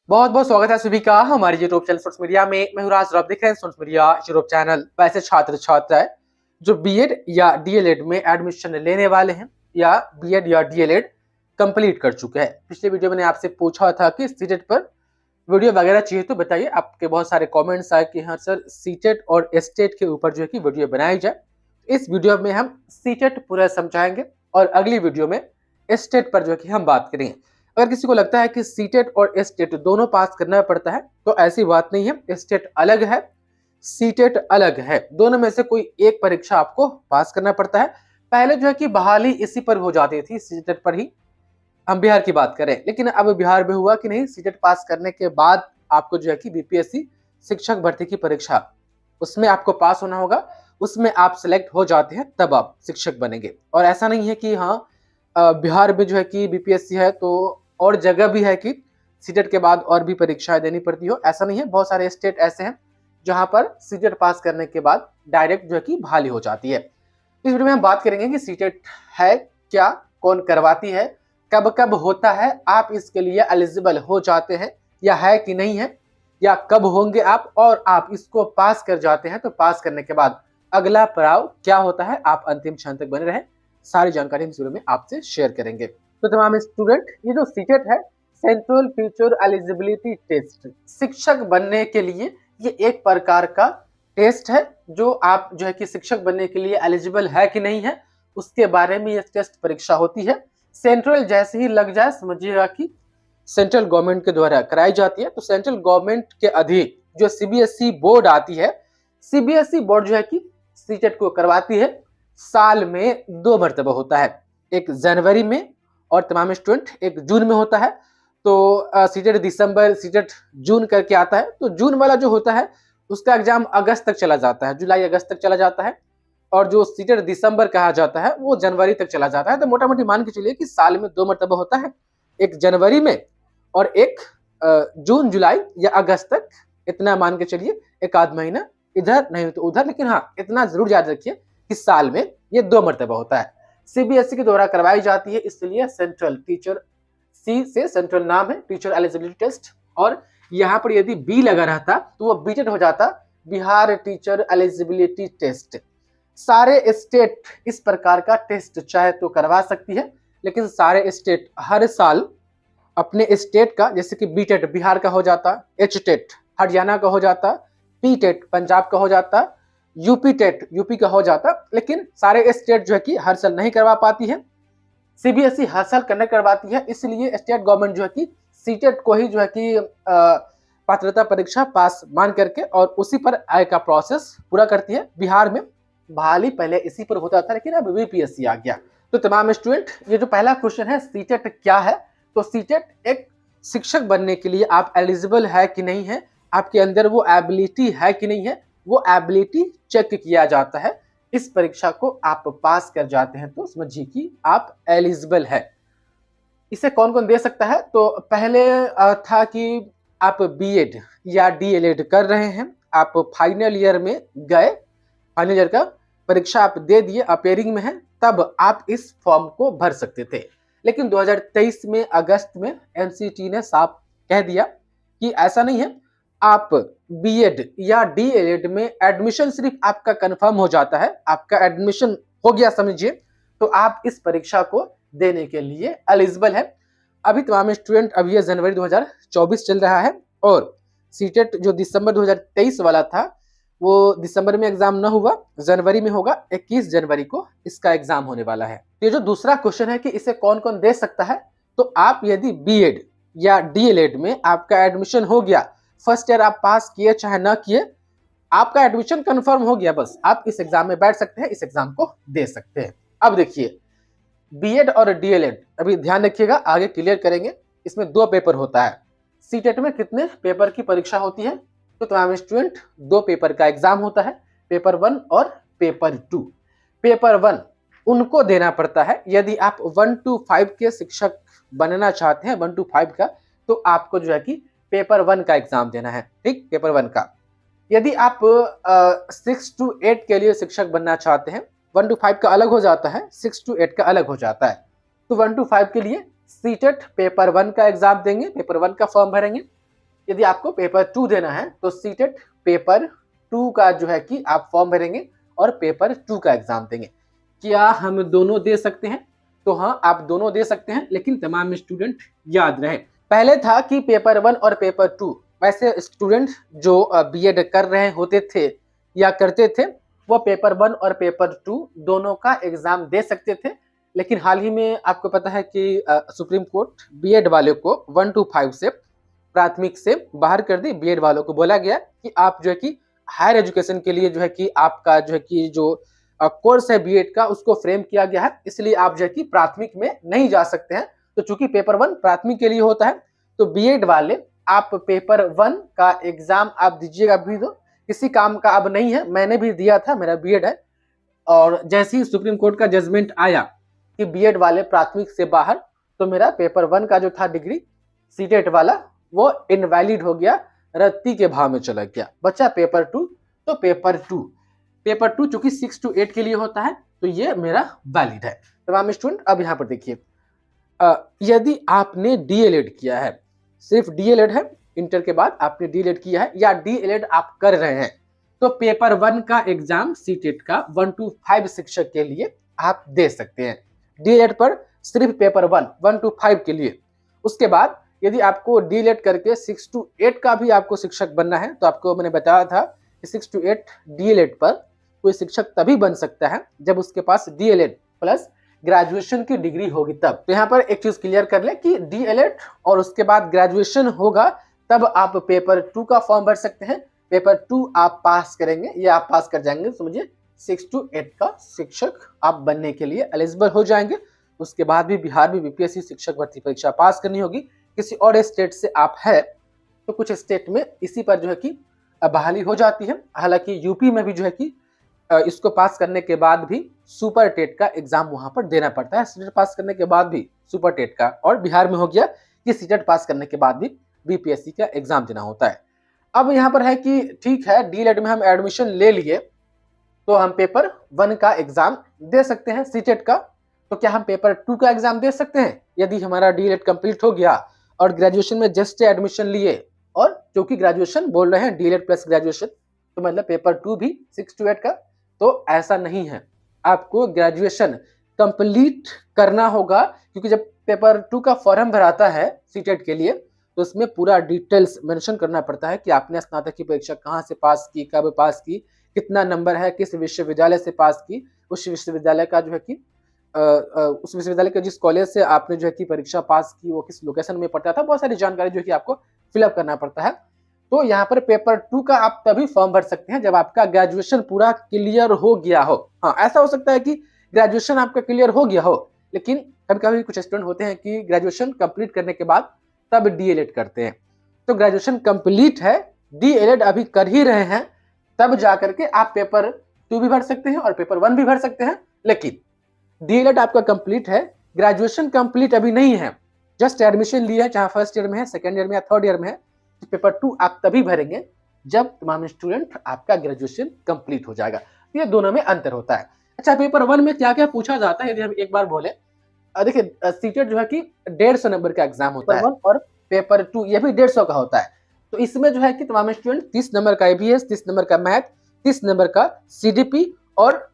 बहुत बहुत स्वागत है सभी का हमारे यूट्यूब चैनल स्टूडेंट्स मीडिया में। मैं हूं राज, आप देख रहे हैं स्टूडेंट्स मीडिया यूट्यूब चैनल। वैसे छात्र छात्राएं जो बीएड या डीएलएड में एडमिशन लेने वाले हैं या बीएड या डीएलएड कंप्लीट कर चुके हैं, पिछले वीडियो में मैंने आपसे पूछा था कि सीटेट पर वीडियो वगैरह चाहिए तो बताइए। आपके बहुत सारे कॉमेंट्स आए कि हाँ सर सीटेट और एस्टेट के ऊपर जो है कि वीडियो बनाई जाए। इस वीडियो में हम सीटेट पूरा समझाएंगे और अगली वीडियो में एस्टेट पर जो है कि हम बात करेंगे। अगर किसी को लगता है कि सीटेट और एस्टेट दोनों पास करना पड़ता है तो ऐसी बात नहीं है। एस्टेट अलग है, सीटेट अलग है, दोनों में से कोई एक परीक्षा आपको पास करना पड़ता है। पहले जो है कि बहाली इसी पर हो जाती थी, सीटेट पर ही। हम बिहार की बात करें, लेकिन अब बिहार में हुआ कि नहीं, सीटेट पास करने के बाद आपको जो है कि बीपीएससी शिक्षक भर्ती की परीक्षा, उसमें आपको पास होना होगा, उसमें आप सिलेक्ट हो जाते हैं तब आप शिक्षक बनेंगे। और ऐसा नहीं है कि हाँ बिहार में जो है कि बीपीएससी है तो और जगह भी है कि सीटेट के बाद और भी परीक्षाएं देनी पड़ती हो, ऐसा नहीं है। बहुत सारे स्टेट ऐसे हैं जहां पर सीटेट पास करने के बाद डायरेक्ट जो है कि बहाली हो जाती है। इस वीडियो में हम बात करेंगे कि सीटेट है क्या, कौन करवाती है, कब कब होता है, आप इसके लिए एलिजिबल हो जाते हैं या है कि नहीं है, या कब होंगे आप, और आप इसको पास कर जाते हैं तो पास करने के बाद अगला पड़ाव क्या होता है। आप अंतिम क्षण तक बने रहें, सारी जानकारी इस वीडियो में आपसे शेयर करेंगे। तो तमाम स्टूडेंट, ये जो सीटेट है सेंट्रल टीचर एलिजिबिलिटी टेस्ट, शिक्षक बनने के लिए ये एक प्रकार का टेस्ट है जो आप जो है कि शिक्षक बनने के लिए एलिजिबल है कि नहीं है उसके बारे में ये टेस्ट परीक्षा होती है। सेंट्रल जैसे ही लग जाए समझिएगा कि सेंट्रल गवर्नमेंट के द्वारा कराई जाती है। तो सेंट्रल गवर्नमेंट के अधीन जो सीबीएसई बोर्ड आती है, सीबीएसई बोर्ड जो है कि सीटेट को करवाती है। साल में 2 मरतबा होता है, एक जनवरी में और तमाम स्टूडेंट एक जून में होता है। तो सीटेट दिसंबर, सीटेट जून करके आता है। तो जून वाला जो होता है उसका एग्जाम अगस्त तक चला जाता है, जुलाई अगस्त तक चला जाता है। और जो सीटेट दिसंबर कहा जाता है वो जनवरी तक चला जाता है। तो मोटा मोटी मान के चलिए कि साल में 2 मरतबा होता है, एक जनवरी में और एक जून जुलाई या अगस्त तक। इतना मान के चलिए, एक आध महीना इधर नहीं तो उधर, लेकिन हाँ इतना जरूर याद रखिए कि साल में ये 2 मरतबा होता है। सीबीएसई के द्वारा करवाई जाती है, इसलिए सेंट्रल टीचर, सी से सेंट्रल नाम है, टीचर एलिजिबिलिटी टेस्ट। और यहाँ पर यदि बी लगा रहता तो वो बीटेट हो जाता, बिहार टीचर एलिजिबिलिटी टेस्ट। सारे स्टेट इस प्रकार का टेस्ट चाहे तो करवा सकती है, लेकिन सारे स्टेट हर साल अपने स्टेट का, जैसे कि बी टेट बिहार का हो जाता, एच टेट हरियाणा का हो जाता, पी टेट पंजाब का हो जाता, यूपी टेट यूपी का हो जाता, लेकिन सारे स्टेट जो है कि हर साल नहीं करवा पाती है। सीबीएसई हर साल करवाती है, इसलिए स्टेट गवर्नमेंट जो है कि सीटेट को ही जो है कि पात्रता परीक्षा पास मान करके और उसी पर आय का प्रोसेस पूरा करती है। बिहार में बहाली पहले इसी पर होता था, लेकिन अब बीपीएससी आ गया। तो तमाम स्टूडेंट, ये जो पहला क्वेश्चन है सीटेट क्या है, तो सीटेट एक शिक्षक बनने के लिए आप एलिजिबल है कि नहीं है, आपके अंदर वो एबिलिटी है कि नहीं है, वो एबिलिटी चेक किया जाता है। इस परीक्षा को आप पास कर जाते हैं तो समझिए कि आप एलिजिबल है। इसे कौन कौन दे सकता है, तो पहले था कि आप बीएड या डीएलएड कर रहे हैं, आप फाइनल ईयर में गए, फाइनल ईयर का परीक्षा आप दे दिए, अपेयरिंग में है, तब आप इस फॉर्म को भर सकते थे। लेकिन 2023 में अगस्त में एनसीटी ने साफ कह दिया कि ऐसा नहीं है। आप बीएड या डीएलएड में एडमिशन सिर्फ आपका कंफर्म हो जाता है, आपका एडमिशन हो गया समझिए, तो आप इस परीक्षा को देने के लिए एलिजिबल है। अभी तमाम स्टूडेंट, अब ये जनवरी 2024 चल रहा है और सीटेट जो दिसंबर 2023 वाला था वो दिसंबर में एग्जाम न हुआ, जनवरी में होगा। 21 जनवरी को इसका एग्जाम होने वाला है। ये जो दूसरा क्वेश्चन है कि इसे कौन कौन दे सकता है, तो आप यदि बीएड या डीएलएड में आपका एडमिशन हो गया, फर्स्ट ईयर आप पास किए चाहे ना किए, आपका एडमिशन कंफर्म हो गया, बस आप इस एग्जाम में बैठ सकते हैं, इस एग्जाम को दे सकते हैं। अब देखिए बीएड और डीएलएड, अभी ध्यान रखिएगा, आगे क्लियर करेंगे। इसमें 2 पेपर होता है। सीटेट में कितने पेपर की परीक्षा होती है, तो तमाम स्टूडेंट 2 पेपर का एग्जाम होता है, पेपर 1 और पेपर 2। पेपर 1 उनको देना पड़ता है यदि आप 1 to 5 के शिक्षक बनना चाहते हैं, 1 to 5 का, तो आपको जो है कि पेपर 1 का एग्जाम देना है। ठीक, पेपर 1 का। यदि आप 6 to 8 के लिए शिक्षक बनना चाहते हैं, 1 to 5 का अलग हो जाता है, 6 to 8 का अलग हो जाता है। तो 1 to 5 के लिए सीटेट पेपर 1 का एग्जाम देंगे, पेपर 1 का फॉर्म भरेंगे। यदि आपको पेपर 2 देना है तो सीटेट पेपर 2 का जो है कि आप फॉर्म भरेंगे और पेपर 2 का एग्जाम देंगे। क्या हम दोनों दे सकते हैं? तो हाँ, आप दोनों दे सकते हैं, लेकिन तमाम स्टूडेंट याद रहे, पहले था कि पेपर 1 और पेपर 2 वैसे स्टूडेंट जो बीएड कर रहे होते थे या करते थे वो पेपर 1 और पेपर 2 दोनों का एग्जाम दे सकते थे। लेकिन हाल ही में आपको पता है कि सुप्रीम कोर्ट बीएड वाले को 1 to 5 से प्राथमिक से बाहर कर दी। बीएड वालों को बोला गया कि आप जो है कि हायर एजुकेशन के लिए जो है कि आपका जो है कि जो कोर्स है बीएड का उसको फ्रेम किया गया है, इसलिए आप जो है कि प्राथमिक में नहीं जा सकते हैं। तो चूंकि पेपर 1 प्राथमिक के लिए होता है तो बीएड वाले आप पेपर 1 का एग्जाम आप दीजिएगा भी, तो किसी काम का अब नहीं है। मैंने भी दिया था, मेरा बीएड है, और जैसे ही सुप्रीम कोर्ट का जजमेंट आया कि बीएड वाले प्राथमिक से बाहर, तो मेरा पेपर 1 का जो था डिग्री सीटेट वाला वो इनवैलिड हो गया, रद्दी के भाव में चला गया। बचा पेपर 2, तो पेपर 2 चूंकि 6 to 8 के लिए होता है तो ये मेरा वैलिड है। तमाम स्टूडेंट अब यहाँ पर देखिए, यदि आपने डीएलएड किया है, सिर्फ डीएलएड है, इंटर के बाद आपने डीएलएड किया है या डीएलएड आप कर रहे हैं, तो पेपर 1 का एग्जाम सीटेट का 1 to 5 शिक्षक के लिए आप दे सकते हैं। डीएलएड पर सिर्फ पेपर 1 to 5 के लिए। उसके बाद यदि आपको डीएलएड करके 6 to 8 का भी आपको शिक्षक बनना है, तो आपको मैंने बताया था कि 6 to 8 डीएलएड पर कोई शिक्षक तभी बन सकता है जब उसके पास डीएलएड प्लस ग्रेजुएशन की डिग्री होगी तब। तो यहाँ पर एक चीज क्लियर कर ले कि डीएलएड और उसके बाद ग्रेजुएशन होगा तब आप पेपर 2 का फॉर्म भर सकते हैं। पेपर 2 आप पास करेंगे या आप पास कर जाएंगे, समझिए 6 to 8 का शिक्षक आप बनने के लिए एलिजिबल हो जाएंगे। उसके बाद भी बिहार में बीपीएससी शिक्षक भर्ती परीक्षा पास करनी होगी। किसी और स्टेट से आप है तो कुछ स्टेट में इसी पर जो है कि बहाली हो जाती है। हालांकि यूपी में भी जो है कि इसको पास करने के बाद भी सुपर टेट का एग्जाम वहां पर देना पड़ता है। सीटेट पास करने के बाद भी सुपर टेट का, और बिहार में हो गया कि सीटेट पास करने के बाद भी बीपीएससी का एग्जाम देना होता है। अब यहाँ पर है कि ठीक है, डीएलएड में हम एडमिशन ले लिए तो हम पेपर 1 का एग्जाम दे सकते हैं सीटेट का, तो क्या हम पेपर 2 का एग्जाम दे सकते हैं? यदि हमारा डीएलएड कंप्लीट हो गया और ग्रेजुएशन में जस्ट एडमिशन लिए, और क्योंकि ग्रेजुएशन बोल रहे हैं डीएलएड प्लस ग्रेजुएशन, तो मतलब पेपर 2 भी 6 to 8 का, तो ऐसा नहीं है। आपको ग्रेजुएशन कंप्लीट करना होगा, क्योंकि जब पेपर 2 का फॉर्म भराता है सीटेट के लिए तो उसमें पूरा डिटेल्स मेंशन करना पड़ता है कि आपने स्नातक की परीक्षा कहाँ से पास की, कब पास की, कितना नंबर है, किस विश्वविद्यालय से पास की, उस विश्वविद्यालय का जो है कि उस विश्वविद्यालय के जिस कॉलेज से आपने जो है कि परीक्षा पास की वो किस लोकेशन में पड़ता था, बहुत सारी जानकारी जो है कि आपको फिलअप करना पड़ता है। तो यहाँ पर पेपर 2 का आप तभी फॉर्म भर सकते हैं जब आपका ग्रेजुएशन पूरा क्लियर हो गया हो। हाँ, ऐसा हो सकता है कि ग्रेजुएशन आपका क्लियर हो गया हो, लेकिन कभी कभी कुछ स्टूडेंट होते हैं कि ग्रेजुएशन कंप्लीट करने के बाद तब डीएलएड करते हैं। तो ग्रेजुएशन कंप्लीट है, डीएलएड अभी कर ही रहे हैं, तब जाकर के आप पेपर 2 भी भर सकते हैं और पेपर 1 भी भर सकते हैं। लेकिन डीएलएड आपका कंप्लीट है, ग्रेजुएशन कंप्लीट अभी नहीं है, जस्ट एडमिशन लिया है, चाहे फर्स्ट ईयर में है, सेकेंड ईयर में या थर्ड ईयर में है, तो पेपर 2 आप तभी भरेंगे जब तमाम स्टूडेंट आपका ग्रेजुएशन कंप्लीट हो जाएगा। ये दोनों में अंतर होता है। अच्छा, पेपर 1 में क्या क्या पूछा जाता है, यदि हम एक बार बोले, देखिए सीटेट जो है कि 150 नंबर का एग्जाम होता है, और पेपर 2 ये भी 150 का होता है। तो इसमें जो है कि तमाम स्टूडेंट 30 नंबर का ईवीएस, 30 नंबर का मैथ, 30 नंबर का सीडीपी, और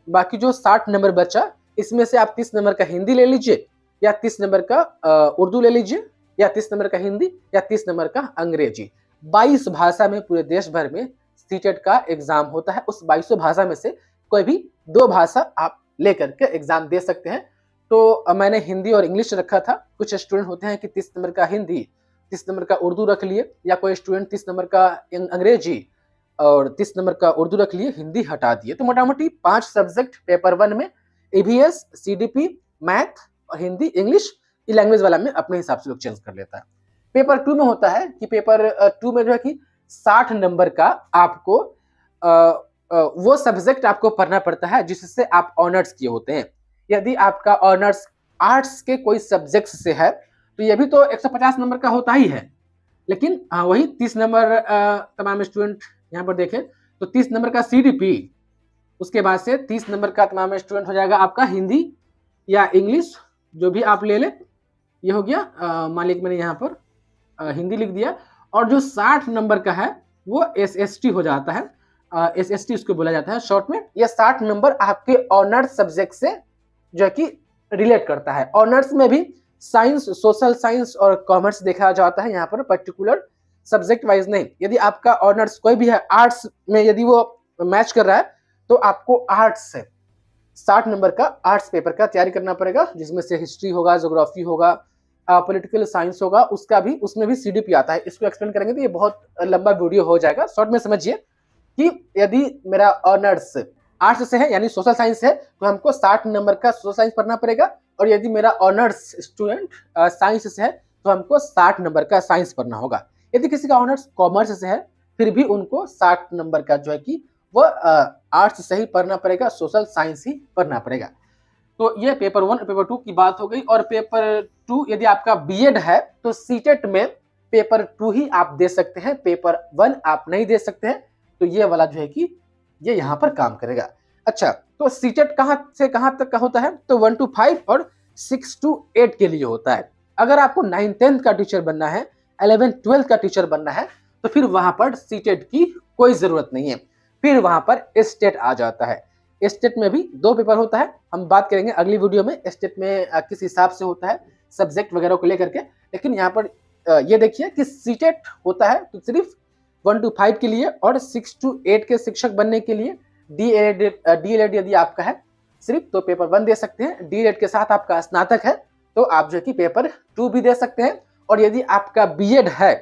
बाकी जो 60 नंबर बचा, इसमें से आप 30 नंबर का हिंदी ले लीजिए, या 30 नंबर का उर्दू ले लीजिए, या 30 नंबर का हिंदी, या 30 नंबर का अंग्रेजी। 22 भाषा में पूरे देश भर में सीटेट का एग्जाम होता है। उस 22 भाषा में से कोई भी 2 भाषा आप लेकर के एग्जाम दे सकते हैं। तो मैंने हिंदी और इंग्लिश रखा था। कुछ स्टूडेंट होते हैं कि 30 नंबर का हिंदी, 30 नंबर का उर्दू रख लिए, या कोई स्टूडेंट 30 नंबर का अंग्रेजी और 30 नंबर का उर्दू रख लिए, हिंदी हटा दिए। तो मोटा मोटी 5 सब्जेक्ट पेपर 1 में, EVS, CDP, math, Hindi, English, language वाला में अपने हिसाब से लोग चेंज कर लेता है। पेपर 2 में होता है कि पेपर 2 में जो है कि 60 नंबर का आपको वो सब्जेक्ट आपको पढ़ना पड़ता है जिससे आप ऑनर्स किए होते हैं। यदि आपका ऑनर्स आर्ट्स के कोई सब्जेक्ट से है तो ये भी तो 150 नंबर का होता ही है, लेकिन वही 30 नंबर तमाम स्टूडेंट यहाँ पर देखें तो 30 नंबर का सीडीपी, उसके बाद से 30 नंबर का तमाम स्टूडेंट हो जाएगा आपका हिंदी या इंग्लिश, जो भी आप ले लें। ये हो गया, मान लीजिए मैंने यहाँ पर हिंदी लिख दिया, और जो 60 नंबर का है वो SST हो जाता है। SST उसको बोला जाता है शॉर्ट में। यह 60 नंबर आपके ऑनर्स सब्जेक्ट से जो है कि रिलेट करता है। ऑनर्स में भी साइंस, सोशल साइंस और कॉमर्स देखा जाता है, यहाँ पर पर्टिकुलर सब्जेक्ट वाइज नहीं। यदि आपका ऑनर्स कोई भी है, आर्ट्स में यदि वो मैच कर रहा है तो आपको आर्ट्स से 60 नंबर का आर्ट्स पेपर का तैयारी करना पड़ेगा, जिसमें से हिस्ट्री होगा, ज्योग्राफी होगा, पॉलिटिकल साइंस होगा, उसका भी उसमें भी CDP आता है। इसको एक्सप्लेन करेंगे तो ये बहुत लंबा वीडियो हो जाएगा। शॉर्ट में समझिए कि यदि मेरा ऑनर्स आर्ट्स से है यानी सोशल साइंस है तो हमको 60 नंबर का सोशल साइंस पढ़ना पड़ेगा, और यदि मेरा ऑनर्स स्टूडेंट साइंस से है तो हमको 60 नंबर का साइंस पढ़ना होगा। यदि किसी का ऑनर्स कॉमर्स से है फिर भी उनको 60 नंबर का जो है कि वो आर्ट्स से ही पढ़ना पड़ेगा, सोशल साइंस ही पढ़ना पड़ेगा। तो ये पेपर 1 और पेपर 2 की बात हो गई। और पेपर 2 यदि आपका बीएड है तो सीटेट में पेपर 2 ही आप दे सकते हैं, पेपर 1 आप नहीं दे सकते हैं। तो ये वाला जो है कि ये यहाँ पर काम करेगा। अच्छा, तो सीटेट कहाँ से कहाँ तक का होता है? तो 1 to 5 और 6 to 8 के लिए होता है। अगर आपको 9th-10th का टीचर बनना है, 11th-12th का टीचर बनना है तो फिर वहां पर सीटेट की कोई जरूरत नहीं है, फिर वहां पर स्टेट आ जाता है। स्टेट में भी 2 पेपर होता है, हम बात करेंगे अगली वीडियो में स्टेट में किस हिसाब से होता है सब्जेक्ट वगैरह को लेकर के। लेकिन यहाँ पर ये देखिए कि सीटेट होता है तो सिर्फ 1 to 5 के लिए, और 6 to 8 के शिक्षक बनने के लिए डीएलएड यदि आपका है सिर्फ तो पेपर 1 दे सकते हैं। डीएलएड के साथ आपका स्नातक है तो आप जो कि पेपर 2 भी दे सकते हैं। और यदि आपका बीएड है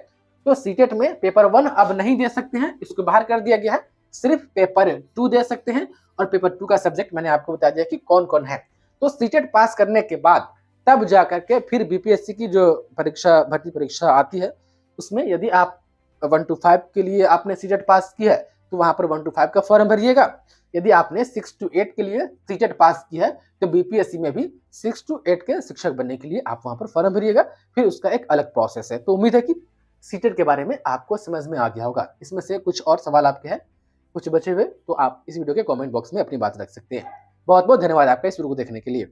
तो सीटेट में पेपर 1 अब नहीं दे सकते हैं, इसको बाहर कर दिया गया है, सिर्फ पेपर 2 दे सकते हैं। और पेपर 2 का सब्जेक्ट मैंने आपको बता दिया कि कौन कौन है। तो सीटेट पास करने के बाद तब जाकर के फिर बीपीएससी की जो परीक्षा, भर्ती परीक्षा आती है, उसमें यदि आप 1 to 5 के लिए आपने सीटेट पास की है तो वहां पर 1 to 5 का फॉर्म भरिएगा। यदि आपने 6 to 8 के लिए सीटेट पास की है तो बीपीएससी में भी 6 to 8 के शिक्षक बनने के लिए आप वहां पर फॉर्म भरिएगा, फिर उसका एक अलग प्रोसेस है। तो उम्मीद है कि सीटेट के बारे में आपको समझ में आ गया होगा। इसमें से कुछ और सवाल आपके हैं, कुछ बचे हुए, तो आप इस वीडियो के कमेंट बॉक्स में अपनी बात रख सकते हैं। बहुत बहुत धन्यवाद आपका इस वीडियो को देखने के लिए।